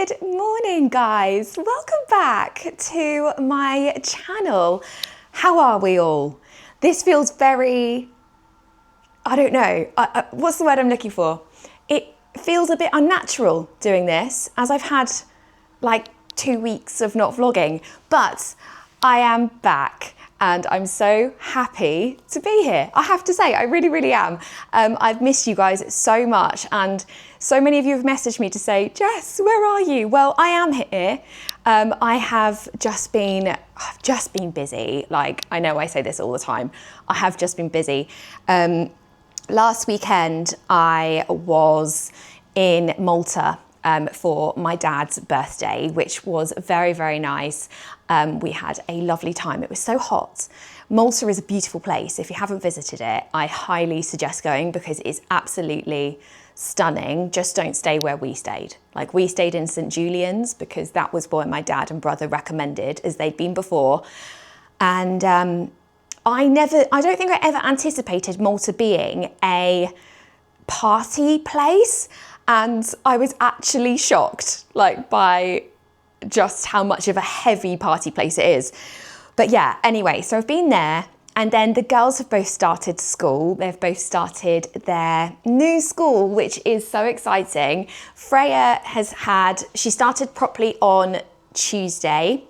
Good morning, guys. Welcome back to my channel. How are we all? This feels very, I don't know, what's the word I'm looking for? It feels a bit unnatural doing this, as I've had like 2 weeks of not vlogging, but I am back. And I'm so happy to be here. I have to say, I really, really am. I've missed you guys so much, and so many of you have messaged me to say, Jess, where are you? Well, I am here. I've just been busy. Like, I know I say this all the time. I have just been busy. Last weekend, I was in Malta for my dad's birthday, which was very, very nice. We had a lovely time. It was so hot. Malta is a beautiful place. If you haven't visited it, I highly suggest going because it's absolutely stunning. Just don't stay where we stayed. Like, we stayed in St. Julian's because that was where my dad and brother recommended, as they'd been before. And I don't think I ever anticipated Malta being a party place. And I was actually shocked, like, by just how much of a heavy party place it is. But yeah, anyway, so I've been there, and then the girls have both started school. They've both started their new school, which is so exciting. Freya she started properly on Tuesday.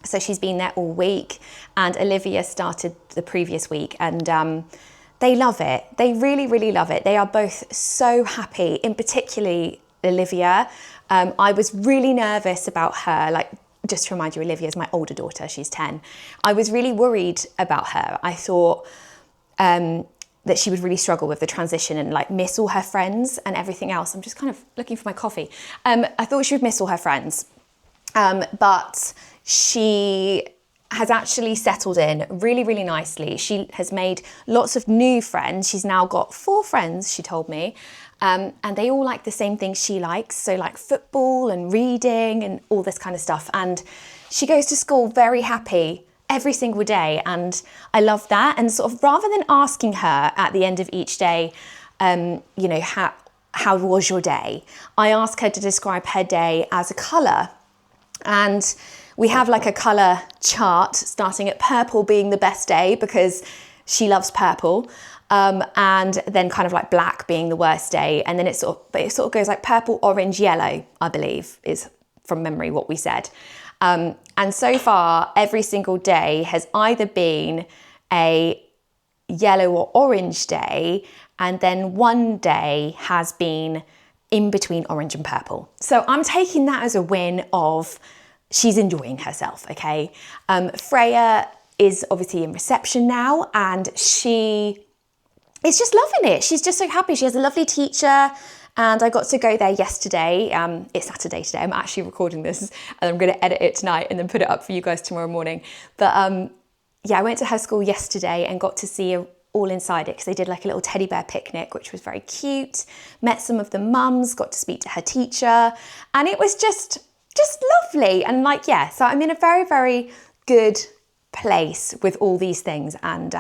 So she's been there all week, and Olivia started the previous week, and they love it. They really, really love it. They are both so happy, in particularly Olivia. I was really nervous about her. Like, just to remind you, Olivia is my older daughter. She's 10. I was really worried about her. I thought that she would really struggle with the transition and like miss all her friends and everything else. I'm just kind of looking for my coffee. I thought she would miss all her friends, but she has actually settled in really, really nicely. She has made lots of new friends. She's now got 4 friends, she told me, and they all like the same things she likes. So like football and reading and all this kind of stuff. And she goes to school very happy every single day. And I love that. And sort of rather than asking her at the end of each day, you know, how was your day? I ask her to describe her day as a colour. And we have like a colour chart, starting at purple being the best day because she loves purple, and then kind of like black being the worst day, and then it sort of goes like purple, orange, yellow, I believe is from memory what we said. And so far, every single day has either been a yellow or orange day, and then one day has been in between orange and purple. So I'm taking that as a win of she's enjoying herself, okay? Freya is obviously in reception now, and she is just loving it. She's just so happy. She has a lovely teacher, and I got to go there yesterday. It's Saturday today. I'm actually recording this, and I'm going to edit it tonight and then put it up for you guys tomorrow morning. But yeah, I went to her school yesterday and got to see her all inside it because they did like a little teddy bear picnic, which was very cute. Met some of the mums, got to speak to her teacher, and it was just lovely. And like, yeah, so I'm in a very, very good place with all these things, and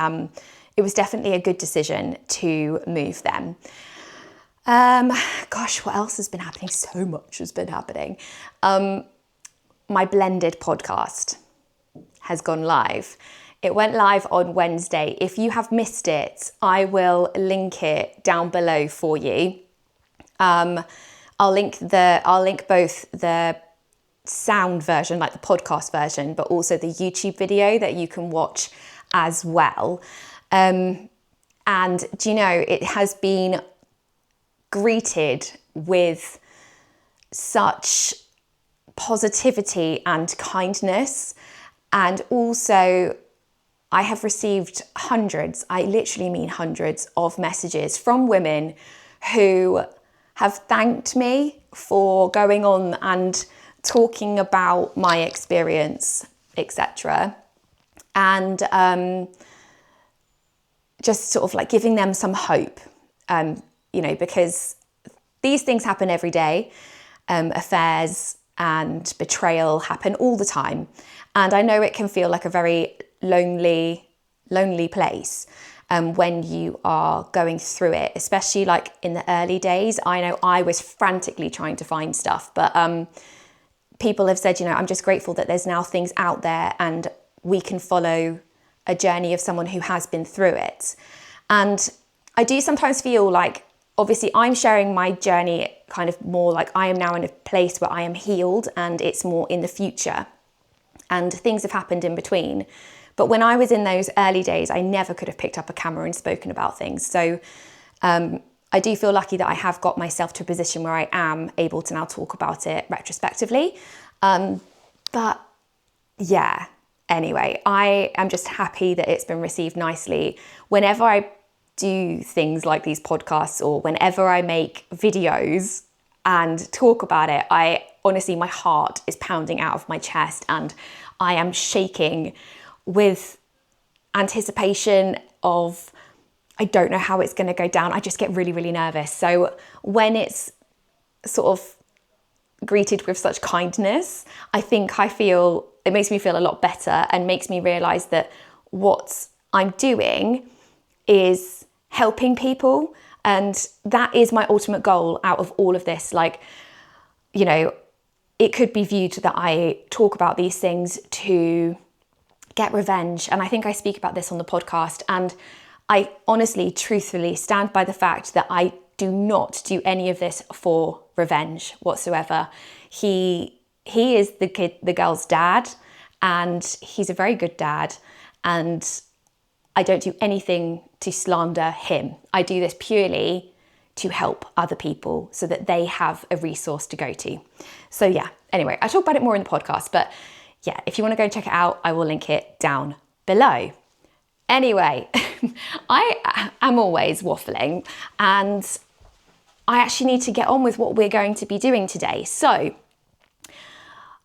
it was definitely a good decision to move them. Gosh, what else has been happening? So much has been happening. My blended podcast has gone live. It went live on Wednesday. If you have missed it, I will link it down below for you. I'll link both the sound version, like the podcast version, but also the YouTube video that you can watch as well. And do you know, it has been greeted with such positivity and kindness. And also, I have received hundreds, I literally mean hundreds of messages from women who have thanked me for going on and talking about my experience, etc. And just sort of like giving them some hope, you know, because these things happen every day. Affairs and betrayal happen all the time. And I know it can feel like a very lonely place when you are going through it, especially like in the early days. I know I was frantically trying to find stuff, but people have said, I'm just grateful that there's now things out there and we can follow a journey of someone who has been through it. And I do sometimes feel like, obviously I'm sharing my journey kind of more like I am now in a place where I am healed and it's more in the future. And things have happened in between. But when I was in those early days, I never could have picked up a camera and spoken about things. So I do feel lucky that I have got myself to a position where I am able to now talk about it retrospectively. But yeah, anyway, I am just happy that it's been received nicely. Whenever I do things like these podcasts or whenever I make videos and talk about it, I honestly, my heart is pounding out of my chest and I am shaking with anticipation of, I don't know how it's going to go down. I just get really, really nervous. So when it's sort of greeted with such kindness, I think it makes me feel a lot better and makes me realize that what I'm doing is helping people. And that is my ultimate goal out of all of this. Like, it could be viewed that I talk about these things to get revenge. And I think I speak about this on the podcast. And I honestly, truthfully stand by the fact that I do not do any of this for revenge whatsoever. He is the girl's dad, and he's a very good dad. And I don't do anything to slander him. I do this purely to help other people so that they have a resource to go to. So yeah, anyway, I talk about it more in the podcast, but yeah, if you want to go and check it out, I will link it down below. Anyway, I am always waffling and I actually need to get on with what we're going to be doing today. So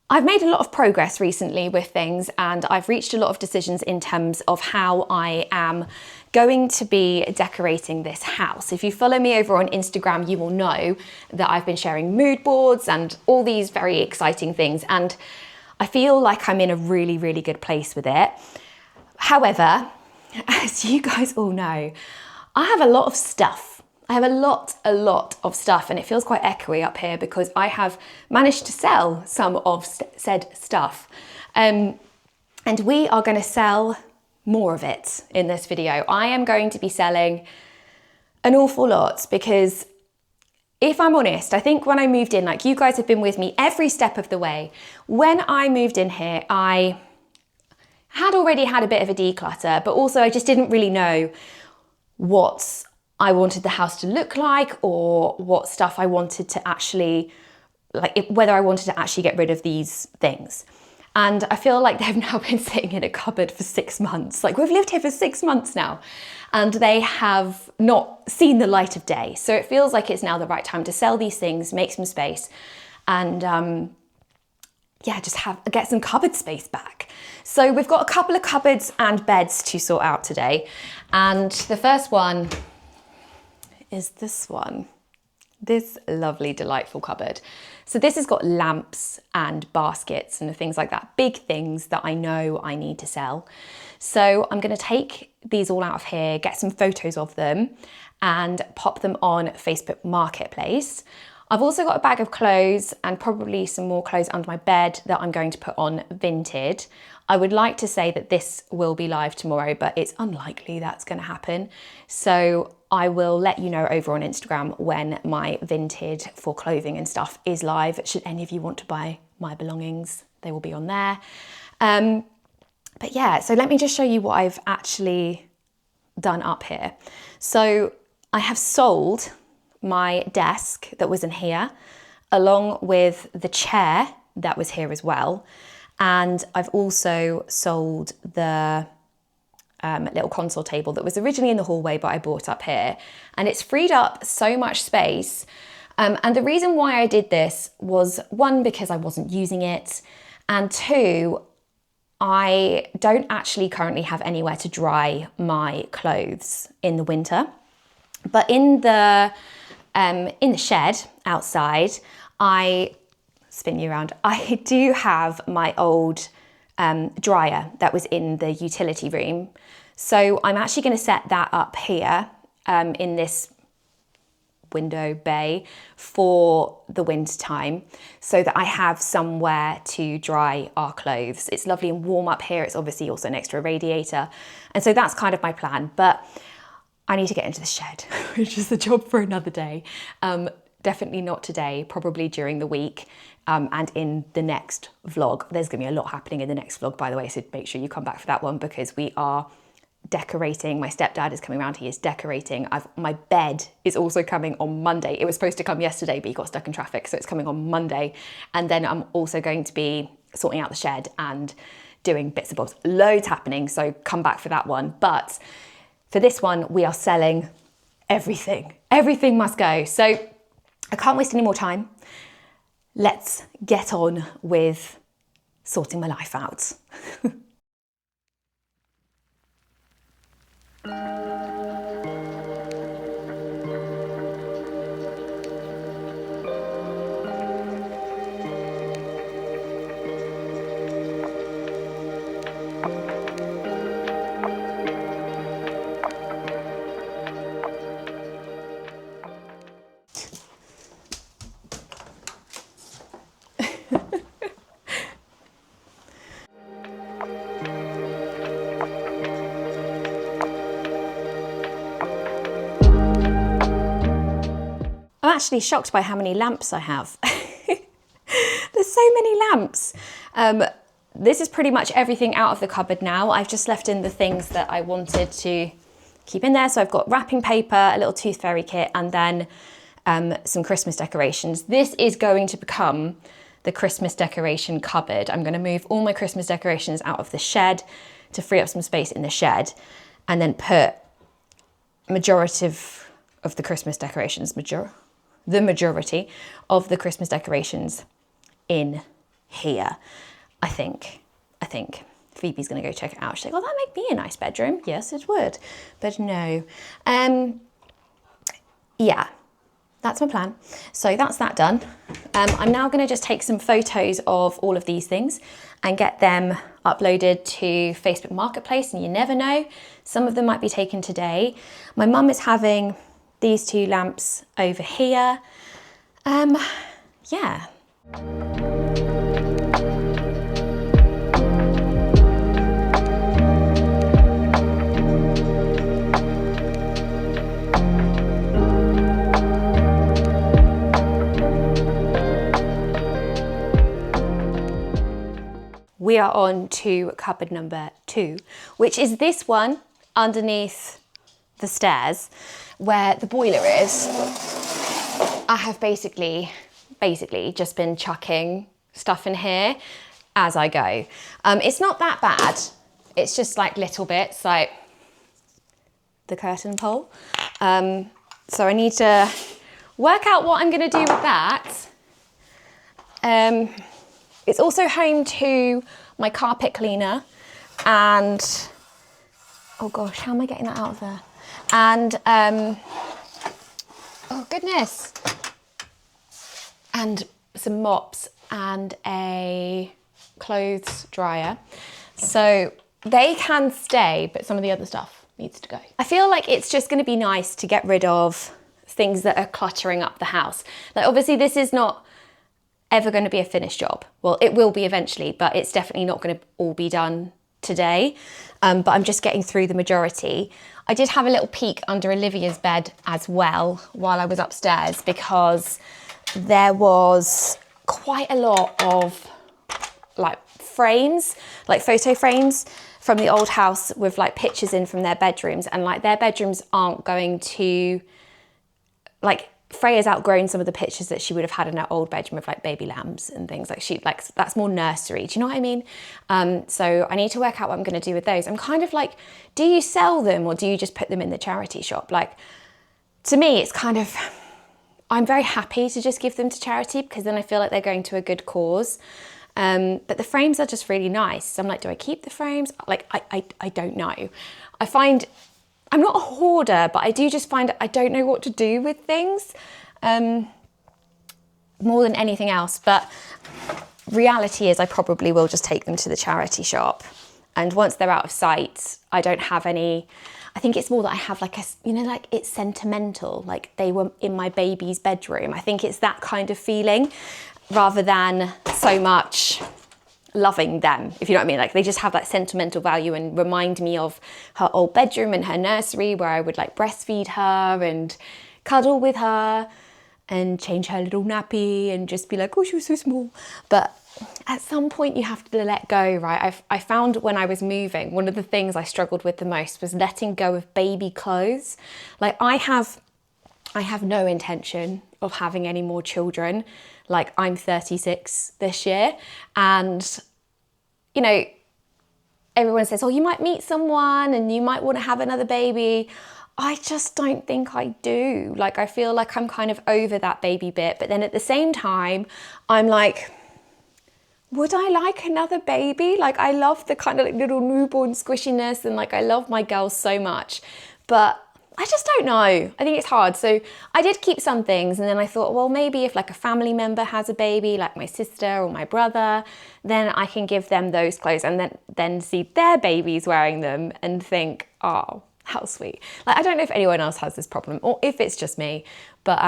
I've made a lot of progress recently with things and I've reached a lot of decisions in terms of how I am going to be decorating this house. If you follow me over on Instagram, you will know that I've been sharing mood boards and all these very exciting things. And I feel like I'm in a really, really good place with it. However, as you guys all know, I have a lot of stuff. I have a lot of stuff, and it feels quite echoey up here because I have managed to sell some of said stuff. And we are going to sell more of it in this video. I am going to be selling an awful lot because if I'm honest, I think when I moved in, like you guys have been with me every step of the way. When I moved in here, I had already had a bit of a declutter, but also I just didn't really know what I wanted the house to look like or what stuff I wanted to actually, whether I wanted to actually get rid of these things. And I feel like they've now been sitting in a cupboard for 6 months. Like we've lived here for 6 months now and they have not seen the light of day. So it feels like it's now the right time to sell these things, make some space and just get some cupboard space back. So we've got a couple of cupboards and beds to sort out today. And the first one is this one, this lovely, delightful cupboard. So this has got lamps and baskets and things like that, big things that I know I need to sell. So I'm going to take these all out of here, get some photos of them and pop them on Facebook Marketplace. I've also got a bag of clothes and probably some more clothes under my bed that I'm going to put on Vinted. I would like to say that this will be live tomorrow, but it's unlikely that's going to happen. So I will let you know over on Instagram when my Vinted for clothing and stuff is live. Should any of you want to buy my belongings, they will be on there. But yeah, so let me just show you what I've actually done up here. So I have sold my desk that was in here, along with the chair that was here as well. And I've also sold the little console table that was originally in the hallway, but I bought up here. And it's freed up so much space. And the reason why I did this was, one, because I wasn't using it. And two, I don't actually currently have anywhere to dry my clothes in the winter. But in the shed outside, spin you around, I do have my old dryer that was in the utility room. So I'm actually going to set that up here in this window bay for the winter time so that I have somewhere to dry our clothes. It's lovely and warm up here. It's obviously also next to a radiator. And so that's kind of my plan, but I need to get into the shed, which is a job for another day. Definitely not today, probably during the week and in the next vlog. There's gonna be a lot happening in the next vlog, by the way, so make sure you come back for that one because we are decorating. My stepdad is coming around, he is decorating. My bed is also coming on Monday. It was supposed to come yesterday, but he got stuck in traffic, so it's coming on Monday. And then I'm also going to be sorting out the shed and doing bits and bobs. Loads happening, so come back for that one. But for this one, we are selling everything. Everything must go. So I can't waste any more time. Let's get on with sorting my life out. I'm actually shocked by how many lamps I have. There's so many lamps. This is pretty much everything out of the cupboard now. I've just left in the things that I wanted to keep in there. So I've got wrapping paper, a little tooth fairy kit, and then some Christmas decorations. This is going to become the Christmas decoration cupboard. I'm going to move all my Christmas decorations out of the shed to free up some space in the shed, and then put majority of the Christmas decorations, the majority of the Christmas decorations in here. I think Phoebe's gonna go check it out. She's like, oh, that make me a nice bedroom. Yes, it would, but no. Yeah, that's my plan. So that's that done. I'm now gonna just take some photos of all of these things and get them uploaded to Facebook Marketplace, and you never know, some of them might be taken today. My mum is having these two lamps over here. Yeah. We are on to cupboard number 2, which is this one underneath the stairs where the boiler is. I have basically just been chucking stuff in here as I go. It's not that bad. It's just like little bits, like the curtain pole. So I need to work out what I'm gonna do with that. It's also home to my carpet cleaner and, oh gosh, how am I getting that out of there? And, oh goodness. And some mops and a clothes dryer. So they can stay, but some of the other stuff needs to go. I feel like it's just gonna be nice to get rid of things that are cluttering up the house. Like obviously this is not ever going to be a finished job. Well, it will be eventually, but it's definitely not going to all be done today. But I'm just getting through the majority. I did have a little peek under Olivia's bed as well while I was upstairs, because there was quite a lot of like frames, like photo frames from the old house with like pictures in from their bedrooms, and like their bedrooms aren't going to, like, Freya's outgrown some of the pictures that she would have had in her old bedroom of like baby lambs and things. Like that's more nursery. Do you know what I mean? So I need to work out what I'm going to do with those. I'm kind of like, do you sell them or do you just put them in the charity shop? Like, to me, it's kind of, I'm very happy to just give them to charity because then I feel like they're going to a good cause. But the frames are just really nice. So I'm like, do I keep the frames? Like, I don't know. I find, I'm not a hoarder, but I do just find I don't know what to do with things more than anything else. But reality is I probably will just take them to the charity shop. And once they're out of sight, I don't have any, I think it's more that I have like a, you know, like it's sentimental, like they were in my baby's bedroom. I think it's that kind of feeling rather than so much loving them, if you know what I mean. Like they just have that sentimental value and remind me of her old bedroom and her nursery where I would like breastfeed her and cuddle with her and change her little nappy and just be like, oh, she was so small. But at some point you have to let go, right? I found when I was moving, one of the things I struggled with the most was letting go of baby clothes. Like I have no intention of having any more children. Like I'm 36 this year, and you know, everyone says, oh, you might meet someone and you might want to have another baby. I just don't think I do. Like I feel like I'm kind of over that baby bit, but then at the same time, I'm like, would I like another baby? Like I love the kind of like little newborn squishiness, and like I love my girls so much, but I just don't know. I think it's hard. So I did keep some things, and then I thought, well, maybe if like a family member has a baby, like my sister or my brother, then I can give them those clothes and then see their babies wearing them and think, oh, how sweet. Like I don't know if anyone else has this problem or if it's just me, but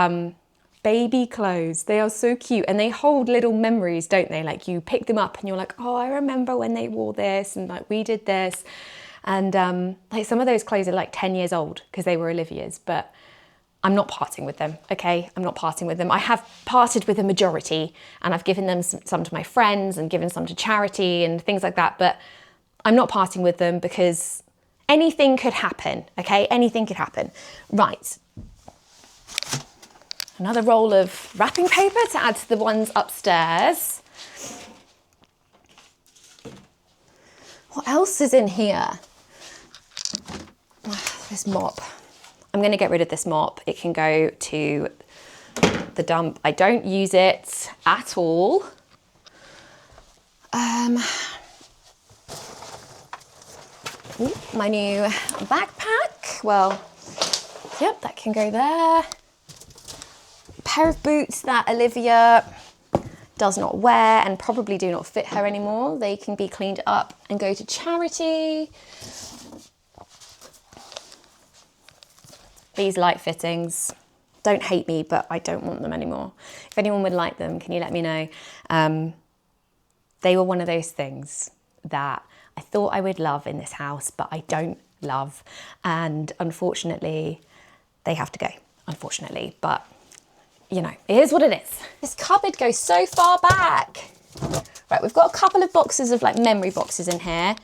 baby clothes, they are so cute and they hold little memories, don't they? Like you pick them up and you're like, oh, I remember when they wore this and like we did this. And like some of those clothes are like 10 years old because they were Olivia's, but I'm not parting with them, okay? I'm not parting with them. I have parted with a majority and I've given them some to my friends and given some to charity and things like that, but I'm not parting with them because anything could happen, okay? Anything could happen. Right. Another roll of wrapping paper to add to the ones upstairs. What else is in here? This mop. I'm going to get rid of this mop. It can go to the dump. I don't use it at all. My new backpack. Well, yep, that can go there. Pair of boots that Olivia does not wear and probably do not fit her anymore. They can be cleaned up and go to charity. These light fittings, don't hate me, but I don't want them anymore. If anyone would like them, can you let me know? They were one of those things that I thought I would love in this house, but I don't love. And unfortunately, they have to go, unfortunately. But, you know, it is what it is. This cupboard goes so far back. Right, we've got a couple of boxes of like memory boxes in here.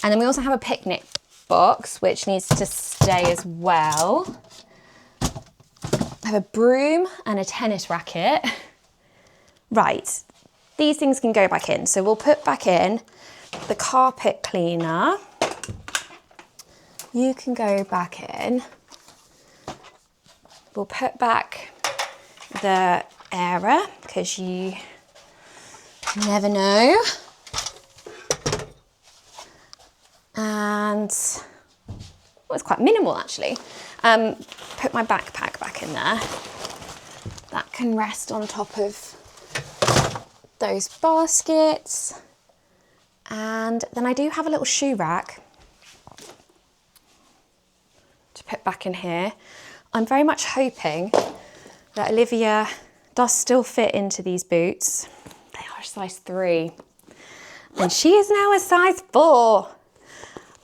And then we also have a picnic box, which needs to stay as well. I have a broom and a tennis racket. Right, these things can go back in. So we'll put back in the carpet cleaner. You can go back in. We'll put back the airer because you never know. And well, it's quite minimal actually. Put my backpack back in there. That can rest on top of those baskets. And then I do have a little shoe rack to put back in here. I'm very much hoping that Olivia does still fit into these boots. They are a size 3. And she is now a size 4.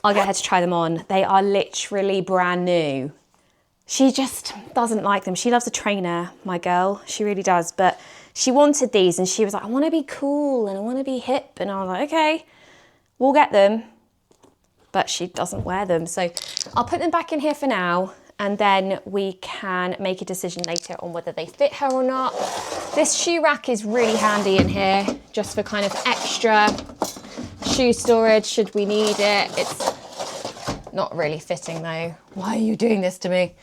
I'll get her to try them on. They are literally brand new. She just doesn't like them. She loves a trainer, my girl. She really does. But she wanted these and she was like, I want to be cool and I want to be hip. And I was like, okay, we'll get them. But she doesn't wear them. So I'll put them back in here for now. And then we can make a decision later on whether they fit her or not. This shoe rack is really handy in here, just for kind of extra shoe storage should we need it. It's not really fitting though. Why are you doing this to me?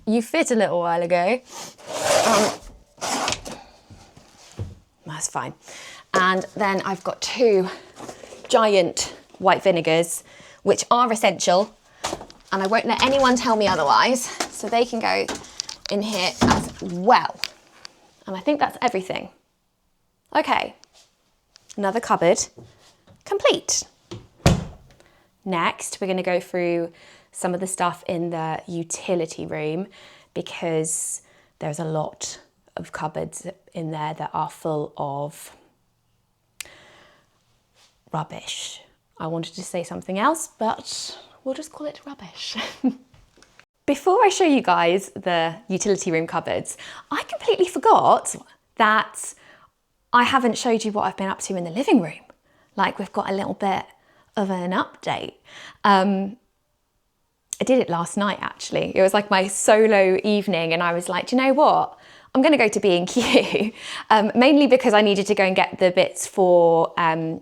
You fit a little while ago. That's fine. And then I've got 2 giant white vinegars, which are essential. And I won't let anyone tell me otherwise. So they can go in here as well. And I think that's everything. Okay, another cupboard complete. Next, we're going to go through some of the stuff in the utility room because there's a lot of cupboards in there that are full of rubbish. I wanted to say something else, but we'll just call it rubbish. Before I show you guys the utility room cupboards, I completely forgot that I haven't showed you what I've been up to in the living room. Like, we've got a little bit of an update. I did it last night, actually. It was like my solo evening, and I was like, do you know what? I'm going to go to B&Q, mainly because I needed to go and get the bits for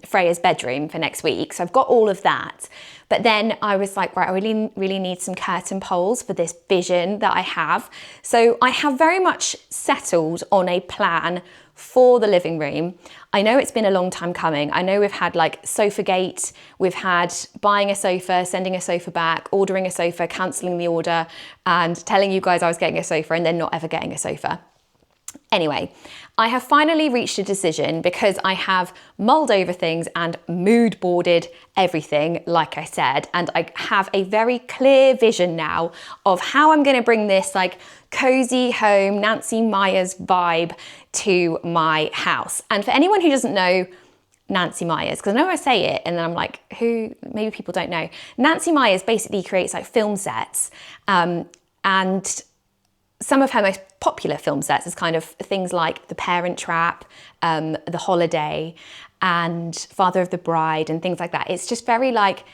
Freya's bedroom for next week. So I've got all of that. But then I was like, right, I really need some curtain poles for this vision that I have. So I have very much settled on a plan for the living room. I know it's been a long time coming. I know we've had like Sofagate, we've had buying a sofa, sending a sofa back, ordering a sofa, cancelling the order, and telling you guys I was getting a sofa and then not ever getting a sofa. Anyway, I have finally reached a decision because I have mulled over things and mood boarded everything, like I said, and I have a very clear vision now of how I'm going to bring this like cozy home, Nancy Myers vibe to my house. And for anyone who doesn't know Nancy Myers, because I know I say it and then I'm like, who, maybe people don't know. Nancy Myers basically creates like film sets, and some of her most popular film sets is kind of things like The Parent Trap, The Holiday, and Father of the Bride, and things like that. It's just very like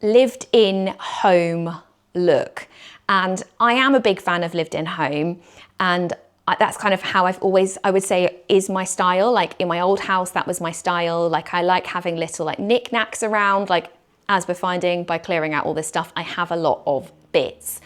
lived in home look. And I am a big fan of lived in home, and that's kind of how I've always, I would say, is my style. Like in my old house, that was my style. Like I like having little like knickknacks around, like as we're finding by clearing out all this stuff, I have a lot of bits.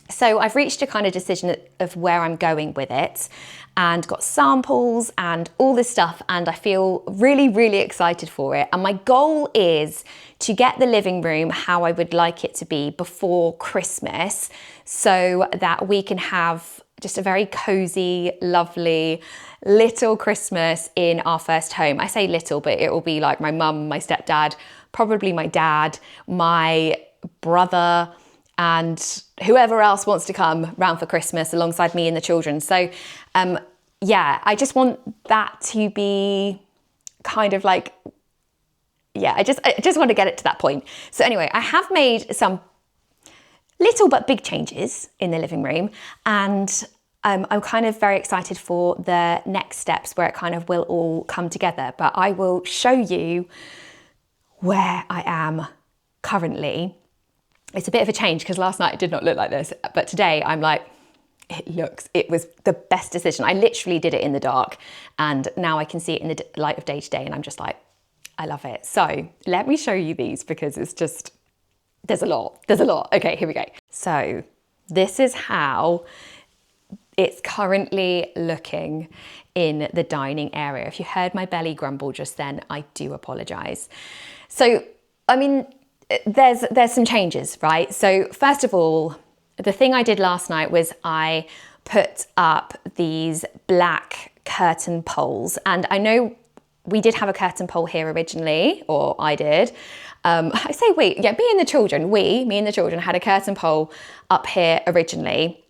So I've reached a kind of decision of where I'm going with it and got samples and all this stuff, and I feel really, really excited for it. And my goal is to get the living room how I would like it to be before Christmas, so that we can have just a very cozy, lovely little Christmas in our first home. I say little, but it will be like my mum, my stepdad, probably my dad, my brother, and whoever else wants to come round for Christmas alongside me and the children. So yeah, I just want that to be kind of like, yeah, I just want to get it to that point. So anyway, I have made some little but big changes in the living room, and I'm kind of very excited for the next steps where it kind of will all come together. But I will show you where I am currently. It's a bit of a change because last night it did not look like this, but today I'm like, it was the best decision. I literally did it in the dark, and now I can see it in the light of day today, and I'm just like, I love it. So let me show you these because it's just, there's a lot. Okay, here we go. So this is how it's currently looking in the dining area. If you heard my belly grumble just then, I do apologize. So, I mean, there's some changes, right? So first of all, the thing I did last night was I put up these black curtain poles, and I know we did have a curtain pole here originally, or I did. I say we, yeah, me and the children had a curtain pole up here originally,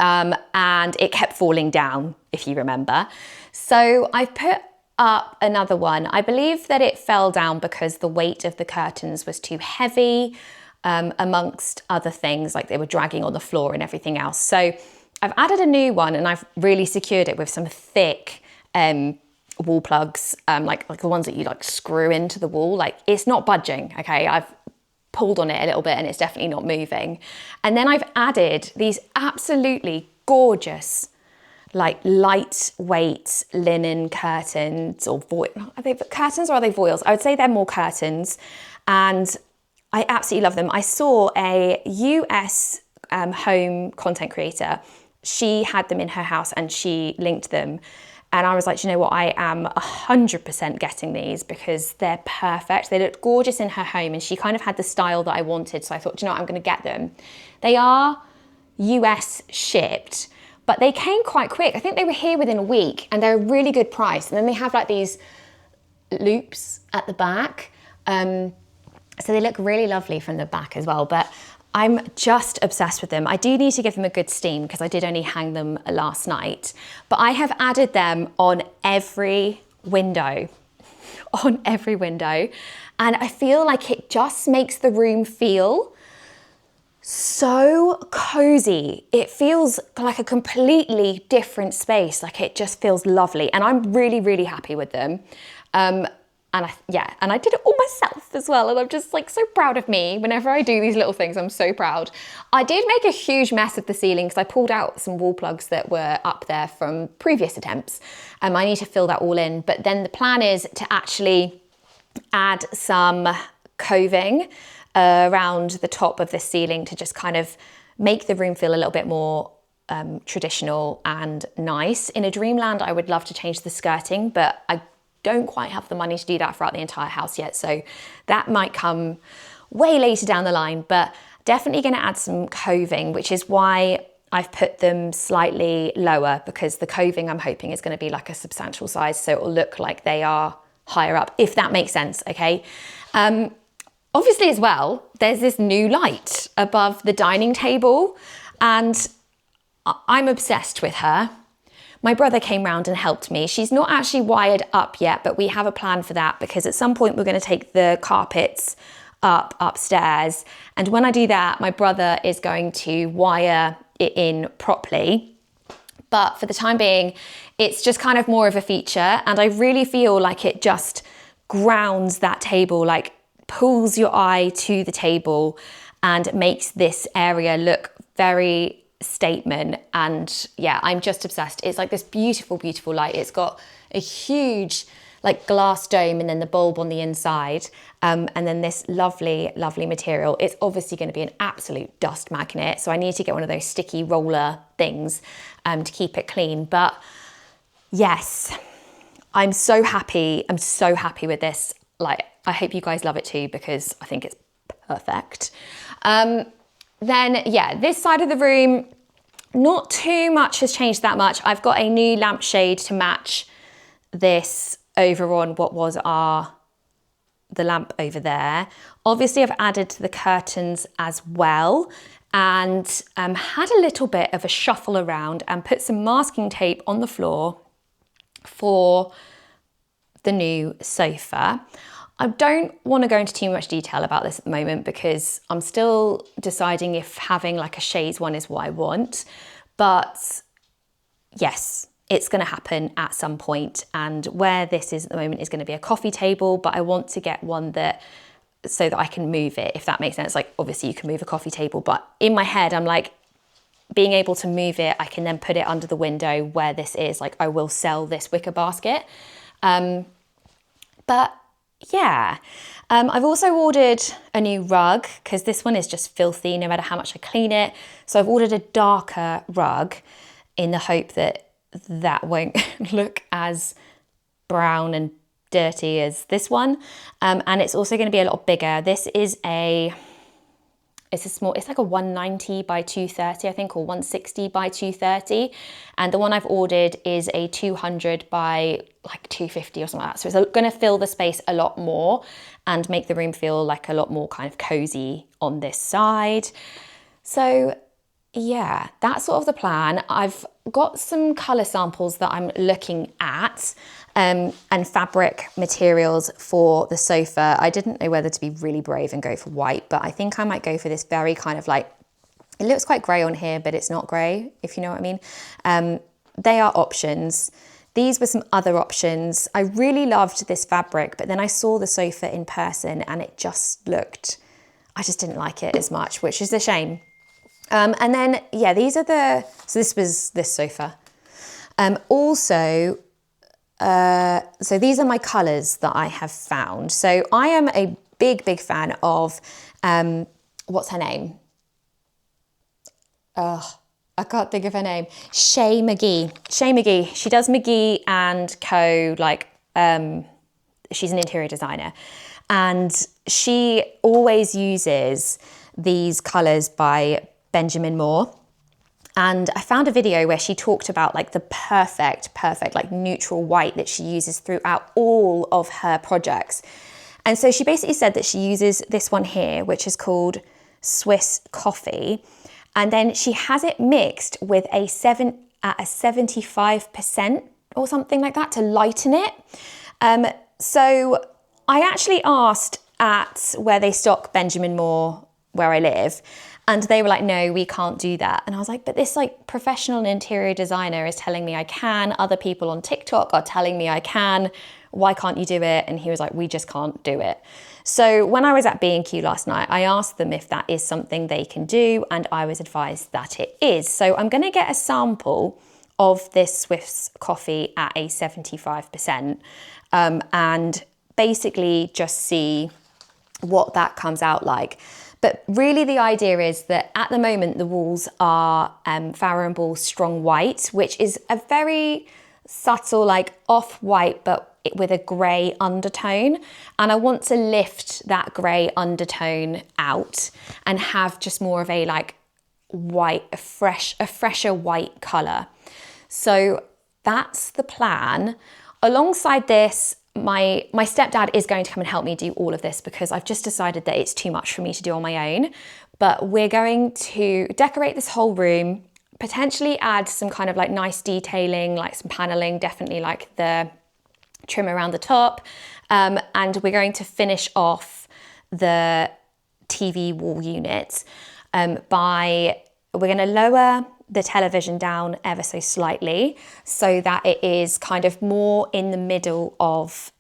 and it kept falling down, if you remember. So I put up another one. I believe that it fell down because the weight of the curtains was too heavy, amongst other things, like they were dragging on the floor and everything else. So I've added a new one, and I've really secured it with some thick wall plugs, like the ones that you like screw into the wall. Like it's not budging, okay? I've pulled on it a little bit and it's definitely not moving. And then I've added these absolutely gorgeous, like lightweight linen curtains, or are they curtains or are they voiles? I would say they're more curtains, and I absolutely love them. I saw a US home content creator. She had them in her house and she linked them. And I was like, you know what, I am 100% getting these because they're perfect. They looked gorgeous in her home, and she kind of had the style that I wanted. So I thought, you know what, I'm going to get them. They are US shipped, but they came quite quick. I think they were here within a week, and they're a really good price. And then they have like these loops at the back. So they look really lovely from the back as well, but I'm just obsessed with them. I do need to give them a good steam because I did only hang them last night, but I have added them on every window, on every window. And I feel like it just makes the room feel so cozy. It feels like a completely different space. Like it just feels lovely. And I'm really, really happy with them. And I did it all myself as well. And I'm just like so proud of me. Whenever I do these little things, I'm so proud. I did make a huge mess of the ceiling because I pulled out some wall plugs that were up there from previous attempts. I need to fill that all in. But then the plan is to actually add some coving around the top of the ceiling to just kind of make the room feel a little bit more traditional and nice. In a dreamland, I would love to change the skirting, but I don't quite have the money to do that throughout the entire house yet. So that might come way later down the line, but definitely going to add some coving, which is why I've put them slightly lower, because the coving I'm hoping is going to be like a substantial size. So it will look like they are higher up, if that makes sense. Okay. Obviously as well, there's this new light above the dining table and I'm obsessed with her. My brother came round and helped me. She's not actually wired up yet, but we have a plan for that because at some point we're going to take the carpets upstairs. And when I do that, my brother is going to wire it in properly. But for the time being, it's just kind of more of a feature. And I really feel like it just grounds that table, like pulls your eye to the table and makes this area look very statement. And yeah, I'm just obsessed. It's like this beautiful, beautiful light. It's got a huge like glass dome and then the bulb on the inside, and then this lovely, lovely material. It's obviously going to be an absolute dust magnet, so I need to get one of those sticky roller things to keep it clean. But yes, I'm so happy. I'm so happy with this. Like, I hope you guys love it too, because I think it's perfect. Then yeah, this side of the room, not too much has changed that much. I've got a new lampshade to match this over on what was the lamp over there. Obviously I've added to the curtains as well, and had a little bit of a shuffle around and put some masking tape on the floor for the new sofa. I don't want to go into too much detail about this at the moment because I'm still deciding if having like a chaise one is what I want. But yes, it's going to happen at some point. And where this is at the moment is going to be a coffee table, but I want to get one so that I can move it, if that makes sense. Like obviously you can move a coffee table, but in my head, I'm like, being able to move it, I can then put it under the window where this is. Like I will sell this wicker basket. But yeah, I've also ordered a new rug because this one is just filthy no matter how much I clean it. So I've ordered a darker rug in the hope that that won't look as brown and dirty as this one. And it's also going to be a lot bigger. This is it's like a 190 by 230, I think, or 160 by 230. And the one I've ordered is a 200 by like 250 or something like that. So it's going to fill the space a lot more and make the room feel like a lot more kind of cozy on this side. So yeah, that's sort of the plan. I've got some colour samples that I'm looking at, and fabric materials for the sofa. I didn't know whether to be really brave and go for white, but I think I might go for this very kind of like, it looks quite grey on here, but it's not grey, if you know what I mean. They are options. These were some other options. I really loved this fabric, but then I saw the sofa in person and it just looked, I just didn't like it as much, which is a shame. And then, yeah, so this was this sofa. So these are my colours that I have found. So I am a big, big fan of, what's her name? I can't think of her name. Shay McGee. She does McGee and Co. Like, she's an interior designer. And she always uses these colours by Benjamin Moore. And I found a video where she talked about like the perfect, like neutral white that she uses throughout all of her projects. And so she basically said that she uses this one here, which is called Swiss coffee. And then she has it mixed with a 75% or something like that to lighten it. So I actually asked at where they stock Benjamin Moore, where I live, and they were like, no, we can't do that. And I was like, but this like professional interior designer is telling me I can. Other people on TikTok are telling me I can. Why can't you do it? And he was like, we just can't do it. So when I was at B&Q last night, I asked them if that is something they can do, and I was advised that it is. So I'm going to get a sample of this Swiss coffee at a 75%, and basically just see what that comes out like. But really the idea is that at the moment the walls are Farrow & Ball Strong White, which is a very subtle like off-white but with a grey undertone. And I want to lift that grey undertone out and have just more of a like white, a fresher white colour. So that's the plan. Alongside this, my stepdad is going to come and help me do all of this because I've just decided that it's too much for me to do on my own. But we're going to decorate this whole room, potentially add some kind of like nice detailing, like some paneling, definitely like the trim around the top. And we're going to finish off the TV wall unit we're going to lower the television down ever so slightly so that it is kind of more in the middle of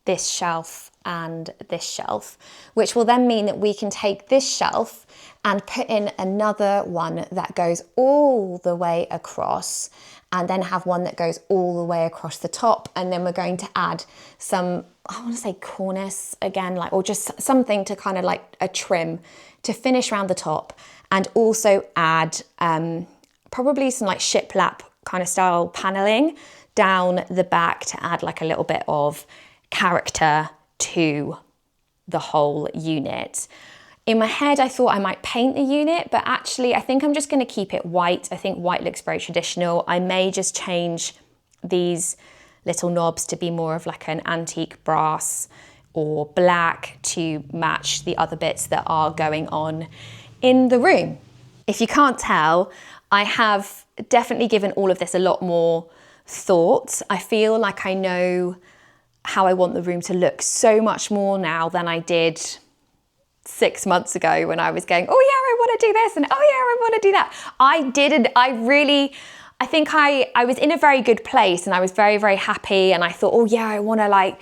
this shelf and this shelf, which will then mean that we can take this shelf and put in another one that goes all the way across, and then have one that goes all the way across the top. And then we're going to add some, I want to say cornice again, like, or just something to kind of like a trim to finish around the top, and also add probably some like shiplap kind of style paneling down the back to add like a little bit of character to the whole unit. In my head, I thought I might paint the unit, but actually I think I'm just going to keep it white. I think white looks very traditional. I may just change these little knobs to be more of like an antique brass or black to match the other bits that are going on in the room. If you can't tell, I have definitely given all of this a lot more thought. I feel like I know how I want the room to look so much more now than I did 6 months ago when I was going, oh yeah, I want to do this, and oh yeah, I want to do that. I think I was in a very good place, and I was very, very happy, and I thought, oh yeah, I want to like,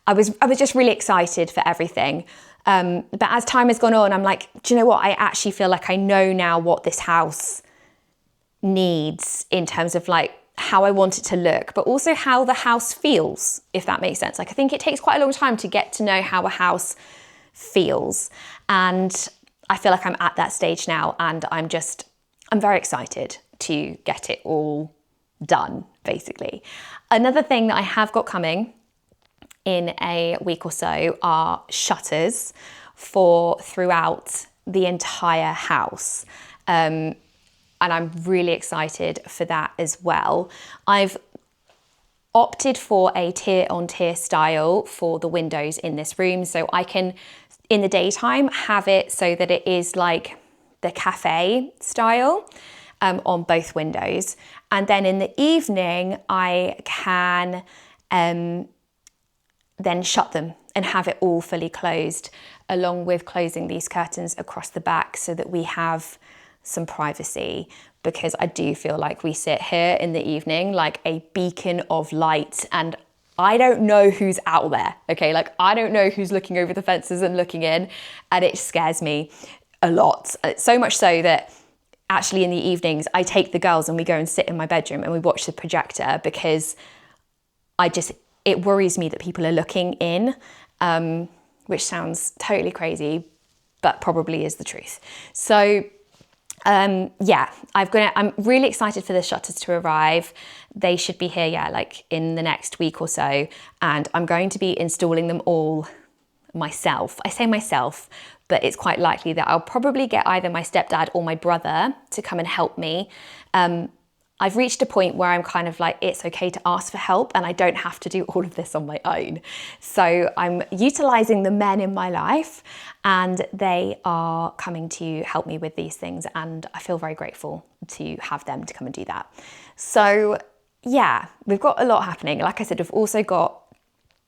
I was just really excited for everything. But as time has gone on, I'm like, do you know what? I actually feel like I know now what this house needs in terms of like how I want it to look, but also how the house feels, if that makes sense. Like, I think it takes quite a long time to get to know how a house feels. And I feel like I'm at that stage now, and I'm very excited to get it all done, basically. Another thing that I have got coming in a week or so are shutters for throughout the entire house. And I'm really excited for that as well. I've opted for a tier-on-tier style for the windows in this room, so I can, in the daytime, have it so that it is like the cafe style on both windows. And then in the evening, I can then shut them and have it all fully closed, along with closing these curtains across the back so that we have some privacy, because I do feel like we sit here in the evening like a beacon of light, and I don't know who's out there, okay? Like, I don't know who's looking over the fences and looking in, and it scares me a lot. So much so that actually in the evenings, I take the girls and we go and sit in my bedroom and we watch the projector, because it worries me that people are looking in, which sounds totally crazy, but probably is the truth. So yeah, I'm really excited for the shutters to arrive. They should be here, yeah, like in the next week or so. And I'm going to be installing them all myself. I say myself, but it's quite likely that I'll probably get either my stepdad or my brother to come and help me. I've reached a point where I'm kind of like, it's okay to ask for help and I don't have to do all of this on my own. So I'm utilizing the men in my life and they are coming to help me with these things. And I feel very grateful to have them to come and do that. So yeah, we've got a lot happening. Like I said, we've also got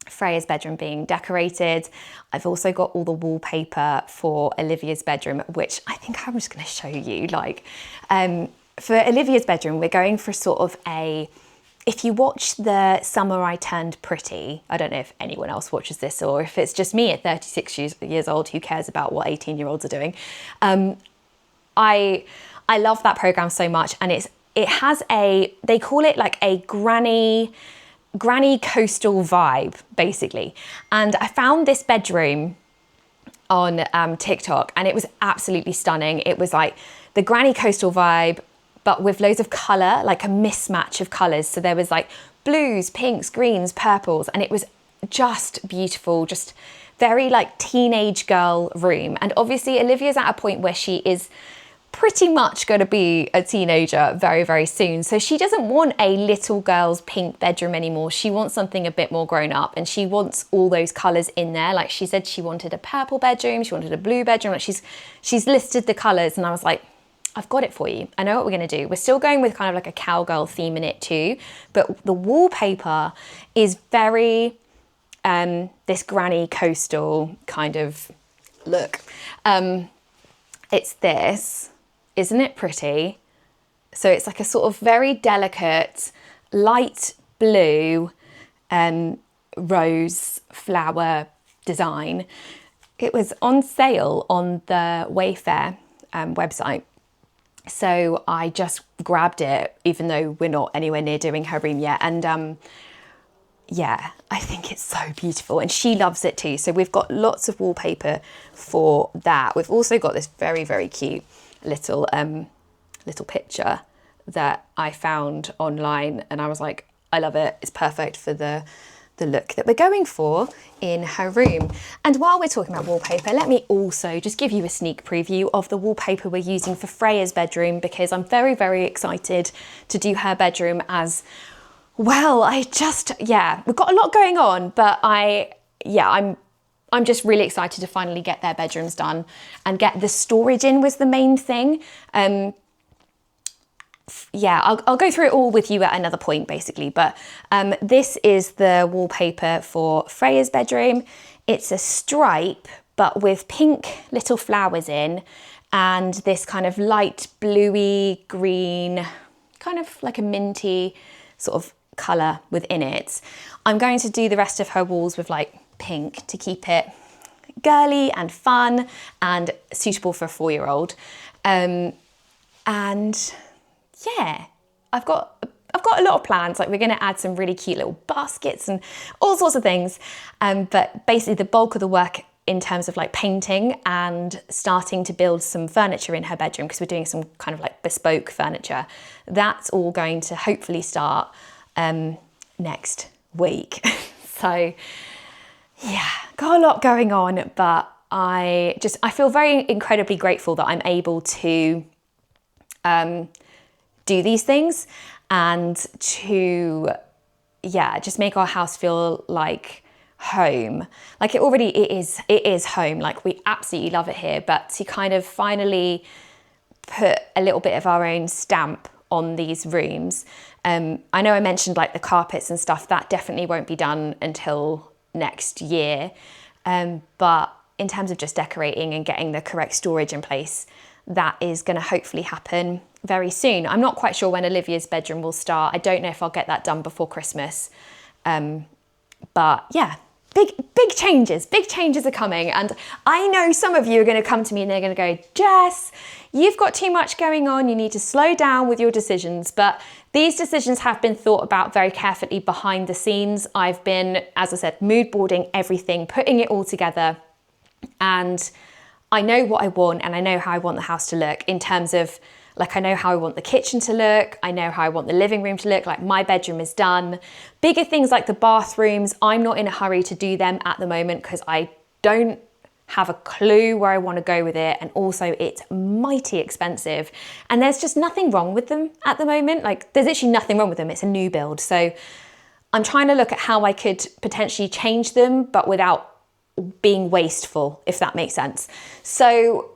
Freya's bedroom being decorated. I've also got all the wallpaper for Olivia's bedroom, which I think I'm just going to show you. Like, for Olivia's bedroom, we're going for sort of a, if you watch the Summer I Turned Pretty, I don't know if anyone else watches this or if it's just me at 36 years old who cares about what 18-year-olds are doing. I love that program so much, and it has they call it like a granny coastal vibe, basically. And I found this bedroom on TikTok and it was absolutely stunning. It was like the granny coastal vibe, but with loads of colour, like a mismatch of colours. So there was like blues, pinks, greens, purples, and it was just beautiful, just very like teenage girl room. And obviously Olivia's at a point where she is pretty much going to be a teenager very, very soon. So she doesn't want a little girl's pink bedroom anymore. She wants something a bit more grown up, and she wants all those colours in there. Like she said, she wanted a purple bedroom, she wanted a blue bedroom. Like she's listed the colours, and I was like, I've got it for you. I know what we're going to do. We're still going with kind of like a cowgirl theme in it too, but the wallpaper is very this granny coastal kind of look. It's this. Isn't it pretty? So it's like a sort of very delicate light blue rose flower design. It was on sale on the Wayfair website. So I just grabbed it, even though we're not anywhere near doing her room yet. And yeah, I think it's so beautiful, and she loves it too. So we've got lots of wallpaper for that. We've also got this very, very cute little picture that I found online, and I was like, I love it. It's perfect for the look that we're going for in her room. And while we're talking about wallpaper, let me also just give you a sneak preview of the wallpaper we're using for Freya's bedroom, because I'm very, very excited to do her bedroom as well. We've got a lot going on, but I'm just really excited to finally get their bedrooms done and get the storage in was the main thing. I'll go through it all with you at another point, basically. But this is the wallpaper for Freya's bedroom. It's a stripe, but with pink little flowers in, and this kind of light bluey green, kind of like a minty sort of colour within it. I'm going to do the rest of her walls with like pink to keep it girly and fun and suitable for a 4-year-old. And yeah, I've got a lot of plans. Like we're going to add some really cute little baskets and all sorts of things. But basically the bulk of the work in terms of like painting and starting to build some furniture in her bedroom, because we're doing some kind of like bespoke furniture, that's all going to hopefully start next week. So yeah, got a lot going on, but I feel very incredibly grateful that I'm able to do these things and to just make our house feel like home. Like it is home. Like we absolutely love it here, but to kind of finally put a little bit of our own stamp on these rooms. I know I mentioned like the carpets and stuff, that definitely won't be done until next year. But in terms of just decorating and getting the correct storage in place, that is going to hopefully happen very soon. I'm not quite sure when Olivia's bedroom will start. I don't know if I'll get that done before Christmas. But yeah, big changes are coming. And I know some of you are going to come to me and they're going to go, Jess, you've got too much going on. You need to slow down with your decisions. But these decisions have been thought about very carefully behind the scenes. I've been, as I said, mood boarding everything, putting it all together. And I know what I want, and I know how I want the house to look in terms of, like, I know how I want the kitchen to look. I know how I want the living room to look. Like, my bedroom is done. Bigger things like the bathrooms, I'm not in a hurry to do them at the moment because I don't have a clue where I want to go with it, and also it's mighty expensive, and there's just nothing wrong with them at the moment. Like, there's actually nothing wrong with them. It's a new build, so I'm trying to look at how I could potentially change them, but without being wasteful, if that makes sense. So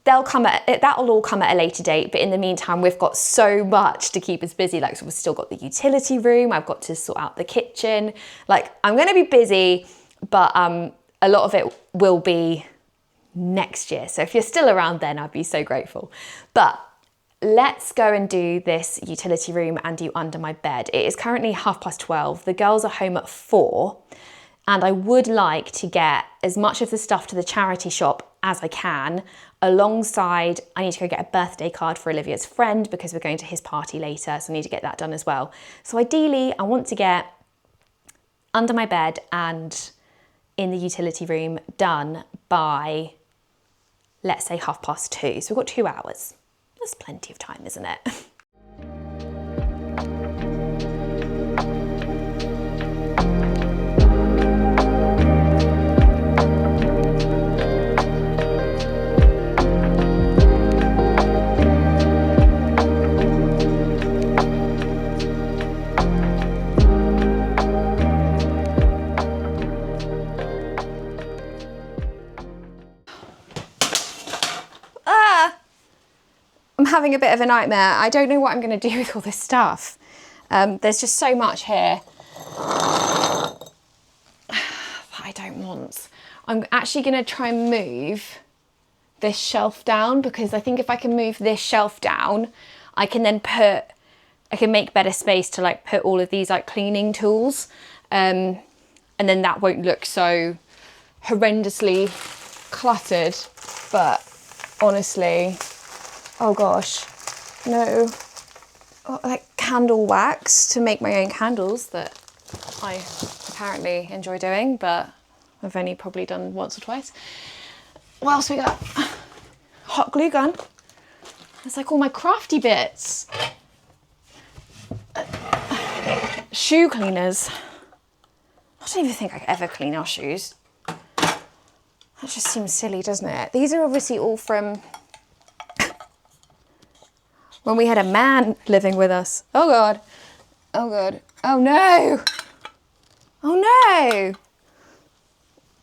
that'll all come at a later date, but in the meantime we've got so much to keep us busy. Like, so we've still got the utility room, I've got to sort out the kitchen. Like, I'm going to be busy, but a lot of it will be next year, so if you're still around then, I'd be so grateful. But let's go and do this utility room and do under my bed. It is currently 12:30. The girls are home at 4, and I would like to get as much of the stuff to the charity shop as I can, alongside I need to go get a birthday card for Olivia's friend because we're going to his party later, so I need to get that done as well. So ideally I want to get under my bed and in the utility room done by, let's say, 2:30. So we've got 2 hours. That's plenty of time, isn't it? I'm having a bit of a nightmare. I don't know what I'm going to do with all this stuff. There's just so much here that I don't want. I'm actually going to try and move this shelf down, because I think if I can move this shelf down, I can make better space to like put all of these like cleaning tools, and then that won't look so horrendously cluttered. But honestly, oh gosh, no. Oh, like candle wax to make my own candles that I apparently enjoy doing, but I've only probably done once or twice. What else we got? Hot glue gun. It's like all my crafty bits. Shoe cleaners. I don't even think I could ever clean our shoes. That just seems silly, doesn't it? These are obviously all from when we had a man living with us. Oh God. Oh God. Oh no. Oh no.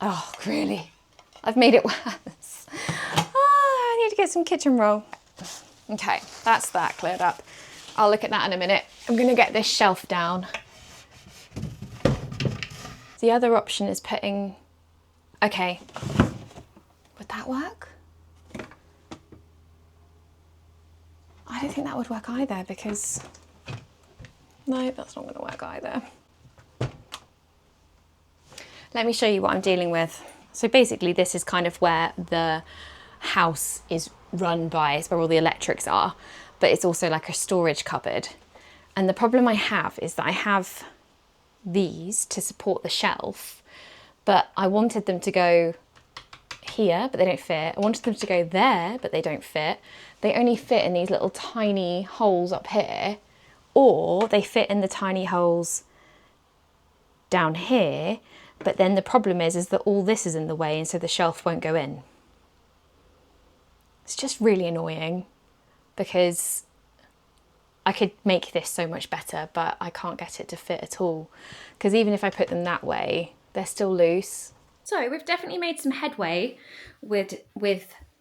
Oh, really? I've made it worse. Oh, I need to get some kitchen roll. Okay, that's that cleared up. I'll look at that in a minute. I'm gonna get this shelf down. The other option is putting, okay, would that work? I don't think that would work either, because, no, that's not gonna work either. Let me show you what I'm dealing with. So basically this is kind of where the house is run by, it's where all the electrics are, but it's also like a storage cupboard. And the problem I have is that I have these to support the shelf, but I wanted them to go here, but they don't fit. I wanted them to go there, but they don't fit. They only fit in these little tiny holes up here, or they fit in the tiny holes down here. But then the problem is that all this is in the way, and so the shelf won't go in. It's just really annoying, because I could make this so much better, but I can't get it to fit at all. Because even if I put them that way, they're still loose. So we've definitely made some headway with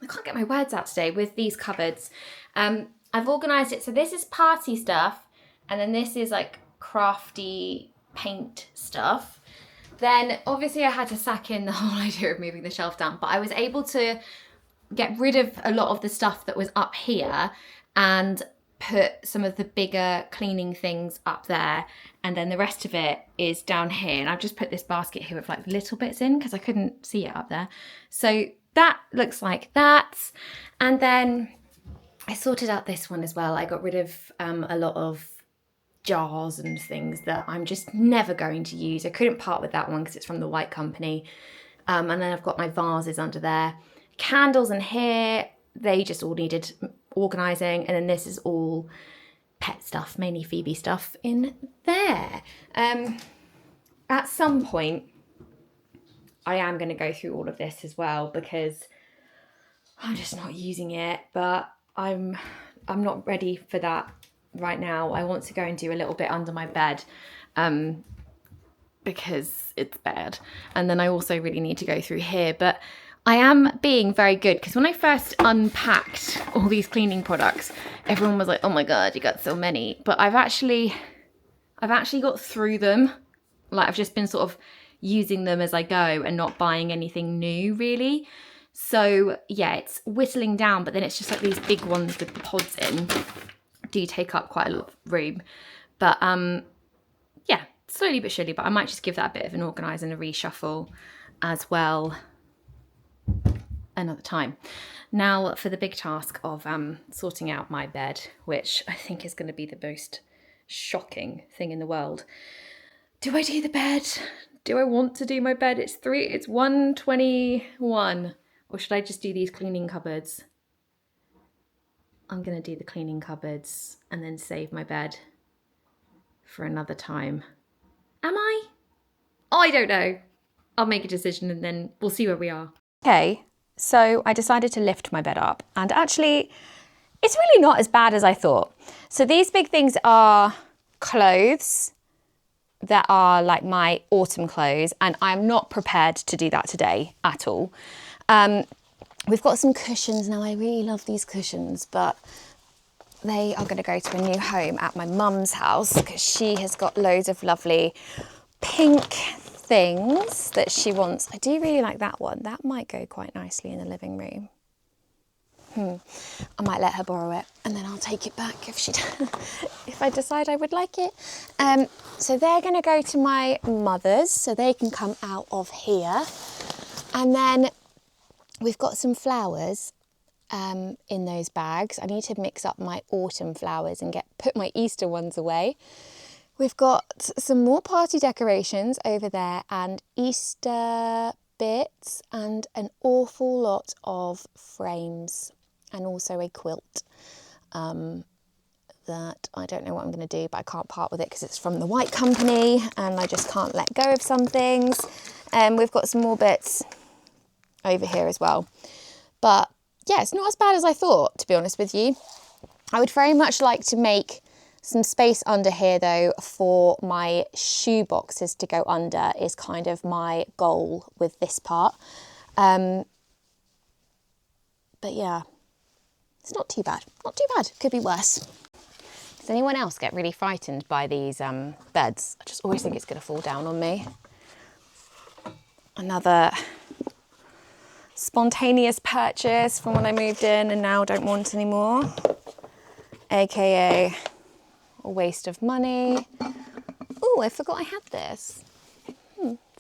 I can't get my words out today, with these cupboards. I've organised it, so this is party stuff, and then this is like crafty paint stuff. Then obviously I had to sack in the whole idea of moving the shelf down, but I was able to get rid of a lot of the stuff that was up here and put some of the bigger cleaning things up there, and then the rest of it is down here. And I've just put this basket here with like little bits in because I couldn't see it up there. So that looks like that. And then I sorted out this one as well. I got rid of a lot of jars and things that I'm just never going to use. I couldn't part with that one because it's from the White Company. And then I've got my vases under there. Candles in here, they just all needed organising. And then this is all pet stuff, mainly Phoebe stuff in there. At some point, I am going to go through all of this as well because I'm just not using it, but I'm not ready for that right now. I want to go and do a little bit under my bed because it's bad. And then I also really need to go through here, but I am being very good because when I first unpacked all these cleaning products, everyone was like, oh my God, you got so many. But I've actually got through them. Like I've just been sort of using them as I go and not buying anything new really. So yeah, it's whittling down, but then it's just like these big ones with the pods in do take up quite a lot of room. But yeah, slowly but surely, but I might just give that a bit of an organise and a reshuffle as well another time. Now for the big task of sorting out my bed, which I think is going to be the most shocking thing in the world. Do I do the bed? Do I want to do my bed? It's 1:21. Or should I just do these cleaning cupboards? I'm going to do the cleaning cupboards and then save my bed for another time. Am I? Oh, I don't know. I'll make a decision and then we'll see where we are. Okay, so I decided to lift my bed up and actually it's really not as bad as I thought. So these big things are clothes that are like my autumn clothes and I'm not prepared to do that today at all. We've got some cushions now. I really love these cushions, but they are going to go to a new home at my mum's house because she has got loads of lovely pink things that she wants. I do really like that one. That might go quite nicely in the living room. I might let her borrow it and then I'll take it back if if I decide I would like it. So they're going to go to my mother's so they can come out of here. And then we've got some flowers in those bags. I need to mix up my autumn flowers and put my Easter ones away. We've got some more party decorations over there and Easter bits and an awful lot of frames and also a quilt that I don't know what I'm going to do, but I can't part with it because it's from the White Company and I just can't let go of some things. And we've got some more bits over here as well. But yeah, it's not as bad as I thought, to be honest with you. I would very much like to make some space under here though for my shoe boxes to go under is kind of my goal with this part. But yeah, it's not too bad. Not too bad. Could be worse. Does anyone else get really frightened by these beds? I just always think it's going to fall down on me. Another spontaneous purchase from when I moved in and now don't want anymore. AKA a waste of money. Oh, I forgot I had this.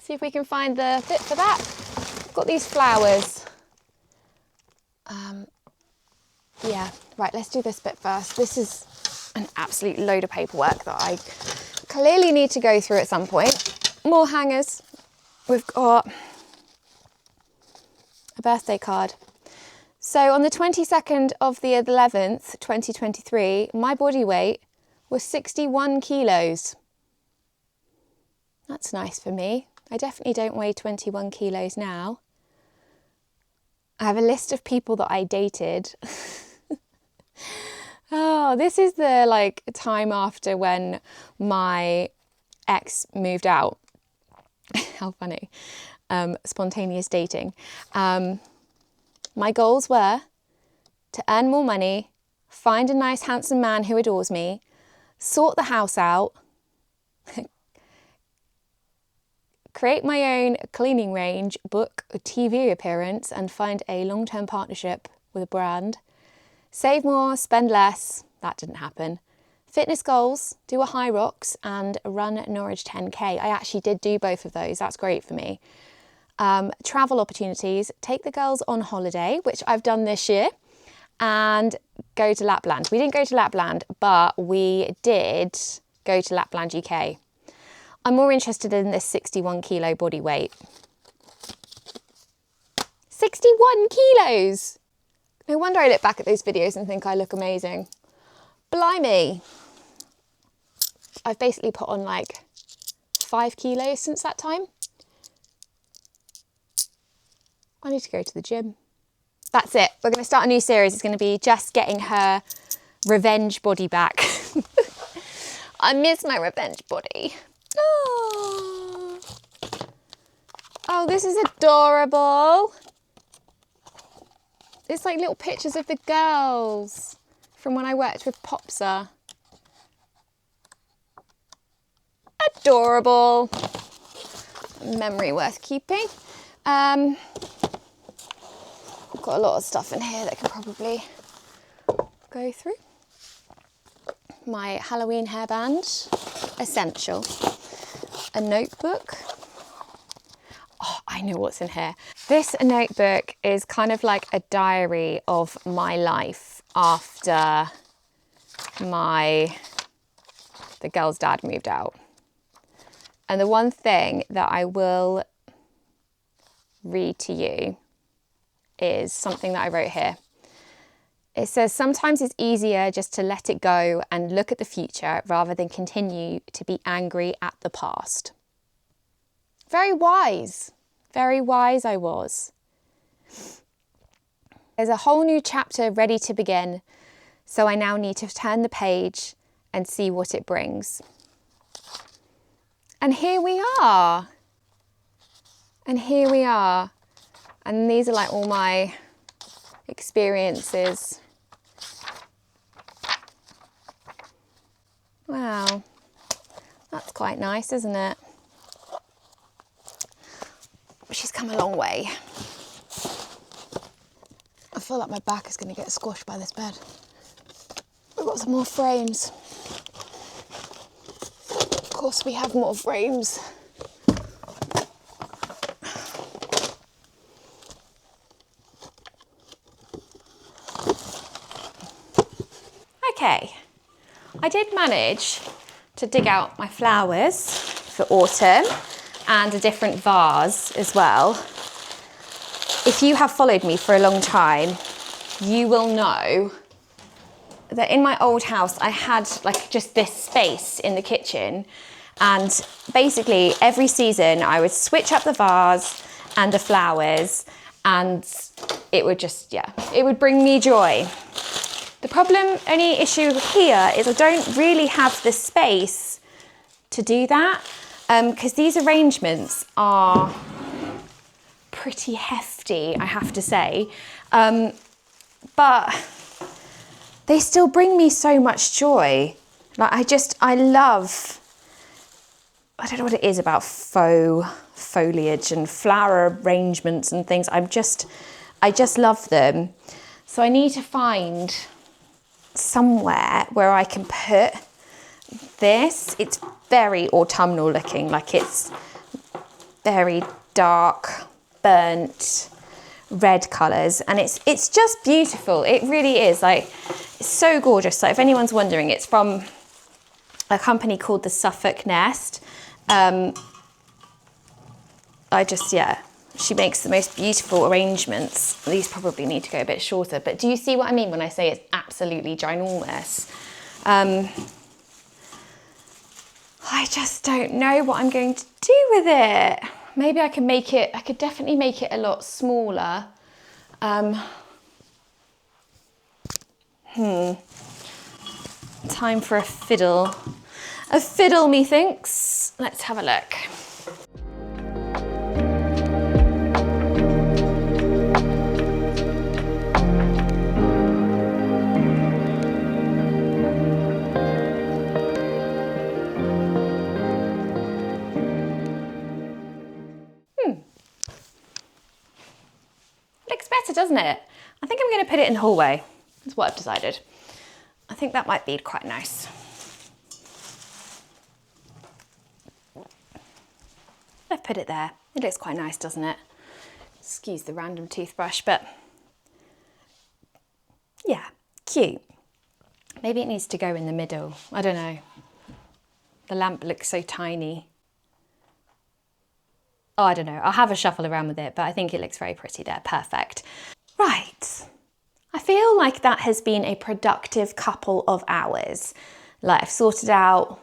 See if we can find the bit for that. I've got these flowers. Yeah, right, let's do this bit first. This is an absolute load of paperwork that I clearly need to go through at some point. More hangers. We've got a birthday card. So on the 22nd of the 11th, 2023, my body weight was 61 kilos. That's nice for me. I definitely don't weigh 21 kilos now. I have a list of people that I dated. Oh, this is the time after when my ex moved out. How funny. Spontaneous dating. My goals were to earn more money, find a nice handsome man who adores me, sort the house out, create my own cleaning range, book a TV appearance and find a long-term partnership with a brand, save more, spend less, that didn't happen, fitness goals, do a high rocks and run Norwich 10k. I actually did do both of those, that's great for me. Travel opportunities, take the girls on holiday, which I've done this year, and go to Lapland. We didn't go to Lapland, but we did go to Lapland, UK. I'm more interested in this 61 kilo body weight. 61 kilos! No wonder I look back at those videos and think I look amazing. Blimey. I've basically put on 5 kilos since that time. I need to go to the gym. That's it. We're going to start a new series. It's going to be Jess getting her revenge body back. I miss my revenge body. Oh, oh, this is adorable. It's like little pictures of the girls from when I worked with Popsa. Adorable. Memory worth keeping. I've got a lot of stuff in here that can probably go through. My Halloween hairband, essential. A notebook. Oh, I know what's in here. This notebook is kind of like a diary of my life after the girl's dad moved out. And the one thing that I will read to you is something that I wrote here. It says, sometimes it's easier just to let it go and look at the future rather than continue to be angry at the past. Very wise I was. There's a whole new chapter ready to begin, so I now need to turn the page and see what it brings. And here we are. And here we are. And these are like all my experiences. Wow, that's quite nice, isn't it? She's come a long way. I feel like my back is going to get squashed by this bed. We've got some more frames. Of course we have more frames. Okay, I did manage to dig out my flowers for autumn and a different vase as well. If you have followed me for a long time, you will know that in my old house I had like just this space in the kitchen, and basically every season I would switch up the vase and the flowers, and it would just, it would bring me joy. The problem, only issue here is I don't really have the space to do that, because these arrangements are pretty hefty, I have to say, but they still bring me so much joy. Like I love, I don't know what it is about faux foliage and flower arrangements and things. I just love them. So I need to find somewhere where I can put this. It's very autumnal looking, like it's very dark, burnt red colours, and it's just beautiful. It really is, like, it's so gorgeous. So if anyone's wondering, it's from a company called the Suffolk Nest. She makes the most beautiful arrangements. These probably need to go a bit shorter, but do you see what I mean when I say it's absolutely ginormous? I just don't know what I'm going to do with it. Maybe I could definitely make it a lot smaller. Time for a fiddle. A fiddle, methinks. Let's have a look. Looks better, doesn't it? I think I'm going to put it in the hallway. That's what I've decided. I think that might be quite nice. I've put it there. It looks quite nice, doesn't it? Excuse the random toothbrush, but yeah, cute. Maybe it needs to go in the middle. I don't know. The lamp looks so tiny. Oh, I don't know. I'll have a shuffle around with it, but I think it looks very pretty there. Perfect. Right. I feel like that has been a productive couple of hours. Like, I've sorted out,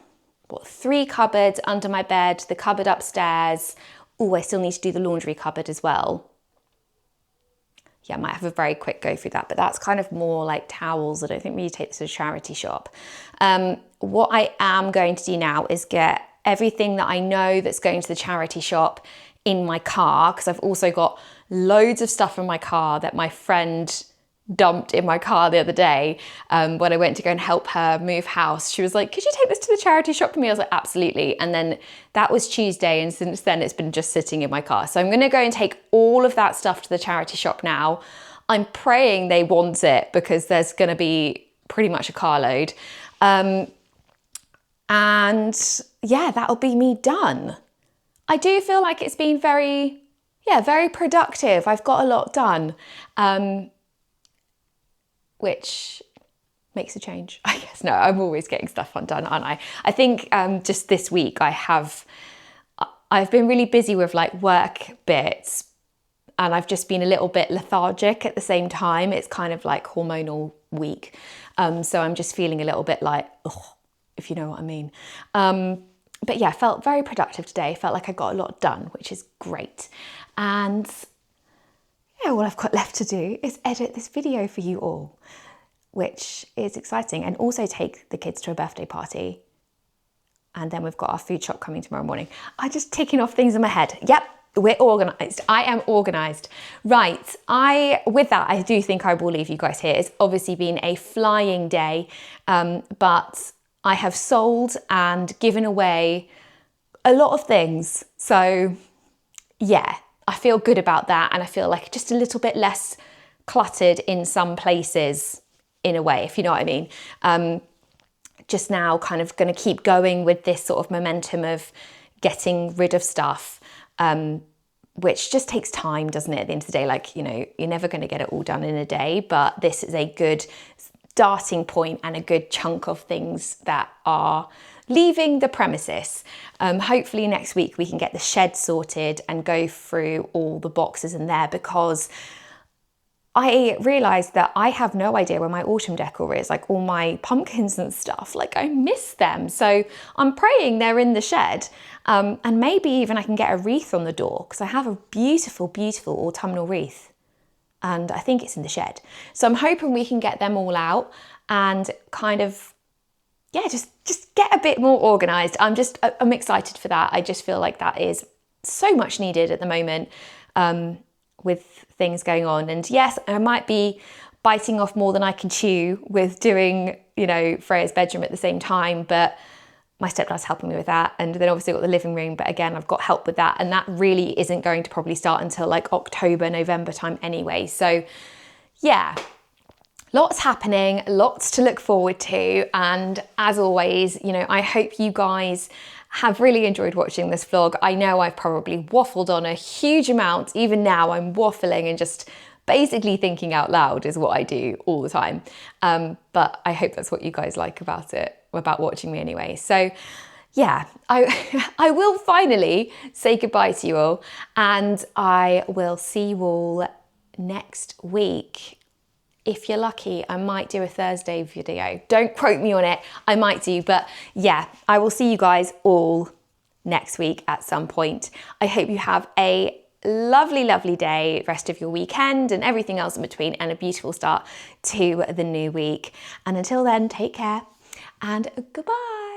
3 cupboards under my bed, the cupboard upstairs. Oh, I still need to do the laundry cupboard as well. yeah, I might have a very quick go through that, but that's kind of more like towels. I don't think we take this to a charity shop. What I am going to do now is get everything that I know that's going to the charity shop in my car, because I've also got loads of stuff in my car that my friend dumped in my car the other day when I went to go and help her move house. She was like, could you take this to the charity shop for me? I was like, absolutely. And then that was Tuesday, and since then it's been just sitting in my car. So I'm going to go and take all of that stuff to the charity shop now. I'm praying they want it, because there's going to be pretty much a carload. And yeah, that'll be me done. I do feel like it's been very productive. I've got a lot done, which makes a change, I guess. No, I'm always getting stuff done, aren't I? I think just this week I've been really busy with like work bits, and I've just been a little bit lethargic at the same time. It's kind of like hormonal week. So I'm just feeling a little bit like, ugh, if you know what I mean. But yeah, felt very productive today. Felt like I got a lot done, which is great. And yeah, all I've got left to do is edit this video for you all, which is exciting, and also take the kids to a birthday party. And then we've got our food shop coming tomorrow morning. I'm just ticking off things in my head. Yep, we're organised. I am organised. Right, with that, I do think I will leave you guys here. It's obviously been a flying day, but I have sold and given away a lot of things. So yeah, I feel good about that, and I feel like just a little bit less cluttered in some places, in a way, if you know what I mean. Just now kind of going to keep going with this sort of momentum of getting rid of stuff, which just takes time, doesn't it, at the end of the day? Like, you know, you're never going to get it all done in a day, but this is a good starting point and a good chunk of things that are leaving the premises. Hopefully next week we can get the shed sorted and go through all the boxes in there, because I realised that I have no idea where my autumn decor is, like all my pumpkins and stuff. Like, I miss them. So I'm praying they're in the shed, and maybe even I can get a wreath on the door, because I have a beautiful, beautiful autumnal wreath, and I think it's in the shed. So I'm hoping we can get them all out and kind of, yeah, just get a bit more organised. I'm excited for that. I just feel like that is so much needed at the moment, with things going on. And yes, I might be biting off more than I can chew with doing, you know, Freya's bedroom at the same time, but my stepdad's helping me with that. And then obviously I've got the living room, but again, I've got help with that. And that really isn't going to probably start until like October, November time anyway. So yeah, lots happening, lots to look forward to. And as always, you know, I hope you guys have really enjoyed watching this vlog. I know I've probably waffled on a huge amount. Even now I'm waffling and just basically thinking out loud is what I do all the time. But I hope that's what you guys like about it, about watching me anyway. So yeah, I will finally say goodbye to you all, and I will see you all next week. If you're lucky, I might do a Thursday video. Don't quote me on it, I might do, but yeah, I will see you guys all next week at some point. I hope you have a lovely, lovely day, rest of your weekend and everything else in between, and a beautiful start to the new week. And until then, take care and goodbye.